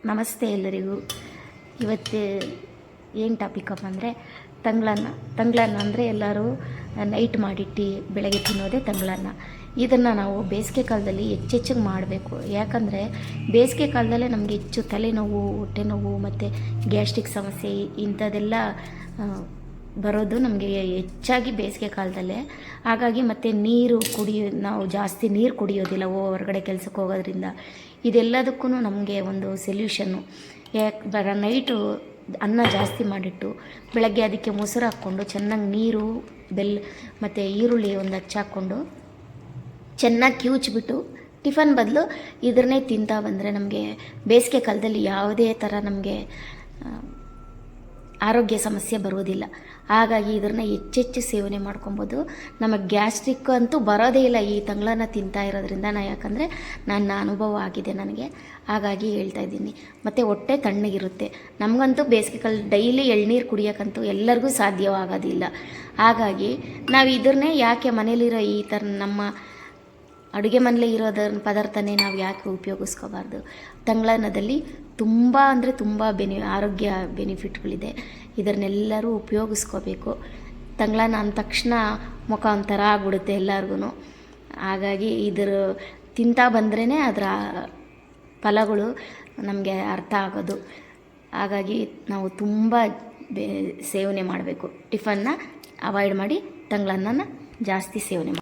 ನಮಸ್ತೆ ಎಲ್ಲರಿಗೂ. ಇವತ್ತು ಏನು ಟಾಪಿಕಪ್ಪ ಅಂದರೆ ತಂಗ್ಳನ್ನ ಅಂದರೆ ಎಲ್ಲರೂ ನೈಟ್ ಮಾಡಿಟ್ಟು ಬೆಳಗ್ಗೆ ತಿನ್ನೋದೇ ತಂಗ್ಳನ್ನ. ಇದನ್ನು ನಾವು ಬೇಸಿಗೆ ಕಾಲದಲ್ಲಿ ಹೆಚ್ಚೆಚ್ಚಿಗೆ ಮಾಡಬೇಕು. ಯಾಕಂದರೆ ಬೇಸಿಗೆ ಕಾಲದಲ್ಲೇ ನಮಗೆ ಹೆಚ್ಚು ತಲೆನೋವು, ಹೊಟ್ಟೆ ನೋವು ಮತ್ತು ಗ್ಯಾಸ್ಟ್ರಿಕ್ ಸಮಸ್ಯೆ ಇಂಥದ್ದೆಲ್ಲ ಬರೋದು ನಮಗೆ ಹೆಚ್ಚಾಗಿ ಬೇಸಿಗೆ ಕಾಲದಲ್ಲೇ. ಹಾಗಾಗಿ ಮತ್ತು ನಾವು ಜಾಸ್ತಿ ನೀರು ಕುಡಿಯೋದಿಲ್ಲ ಹೊರಗಡೆ ಕೆಲಸಕ್ಕೆ ಹೋಗೋದ್ರಿಂದ. ಇದೆಲ್ಲದಕ್ಕೂ ನಮಗೆ ಒಂದು ಸೊಲ್ಯೂಷನ್ನು. ನೈಟು ಅನ್ನ ಜಾಸ್ತಿ ಮಾಡಿಟ್ಟು ಬೆಳಗ್ಗೆ ಅದಕ್ಕೆ ಮೊಸರು ಹಾಕ್ಕೊಂಡು ಚೆನ್ನಾಗಿ ನೀರು, ಬೆಲ್ಲ ಮತ್ತು ಈರುಳ್ಳಿ ಒಂದು ಹಚ್ಚಾಕ್ಕೊಂಡು ಚೆನ್ನಾಗಿ ಕಿವುಚ್ಬಿಟ್ಟು ಟಿಫನ್ ಬದಲು ಇದನ್ನೇ ತಿಂತಾ ಬಂದರೆ ನಮಗೆ ಬೇಸಿಗೆ ಕಾಲದಲ್ಲಿ ಯಾವುದೇ ಥರ ನಮಗೆ ಆರೋಗ್ಯ ಸಮಸ್ಯೆ ಬರುವುದಿಲ್ಲ. ಹಾಗಾಗಿ ಇದನ್ನು ಹೆಚ್ಚೆಚ್ಚು ಸೇವನೆ ಮಾಡ್ಕೊಬೋದು. ನಮಗೆ ಗ್ಯಾಸ್ಟ್ರಿಕ್ ಅಂತೂ ಬರೋದೇ ಇಲ್ಲ ಈ ತಂಗ್ಳನ್ನ ತಿಂತಾ ಇರೋದ್ರಿಂದ. ಯಾಕಂದರೆ ನನ್ನ ಅನುಭವ ಆಗಿದೆ ನನಗೆ, ಹಾಗಾಗಿ ಹೇಳ್ತಾ ಇದ್ದೀನಿ. ಮತ್ತು ಹೊಟ್ಟೆ ತಣ್ಣಗಿರುತ್ತೆ. ನಮಗಂತೂ ಬೇಸಿಗೆ ಕಾಲ ಡೈಲಿ ಎಳ್ನೀರು ಕುಡಿಯೋಕ್ಕಂತೂ ಎಲ್ಲರಿಗೂ ಸಾಧ್ಯವಾಗೋದಿಲ್ಲ. ಹಾಗಾಗಿ ನಾವು ಇದನ್ನೇ ಯಾಕೆ ಮನೇಲಿರೋ ಈ ಥರ ನಮ್ಮ ಅಡುಗೆ ಮನೇಲಿ ಇರೋದನ್ನ ಪದಾರ್ಥನೇ ನಾವು ಯಾಕೆ ಉಪಯೋಗಿಸ್ಕೋಬಾರ್ದು. ತಂಗ್ಳನ್ನದಲ್ಲಿ ತುಂಬ ಅಂದರೆ ತುಂಬ ಆರೋಗ್ಯ ಬೆನಿಫಿಟ್ಗಳಿದೆ. ಇದನ್ನೆಲ್ಲರೂ ಉಪಯೋಗಿಸ್ಕೋಬೇಕು. ತಂಗ್ಳನ್ನ ಅಂದ ತಕ್ಷಣ ಮುಖ ಒಂಥರ ಆಗ್ಬಿಡುತ್ತೆ ಎಲ್ಲರಿಗೂ. ಹಾಗಾಗಿ ತಿಂತಾ ಬಂದ್ರೇ ಅದರ ಫಲಗಳು ನಮಗೆ ಅರ್ಥ ಆಗೋದು. ಹಾಗಾಗಿ ನಾವು ತುಂಬ ಸೇವನೆ ಮಾಡಬೇಕು. ಟಿಫನ್ನ ಅವಾಯ್ಡ್ ಮಾಡಿ ತಂಗ್ಳನ್ನ ಜಾಸ್ತಿ ಸೇವನೆ ಮಾಡಿ.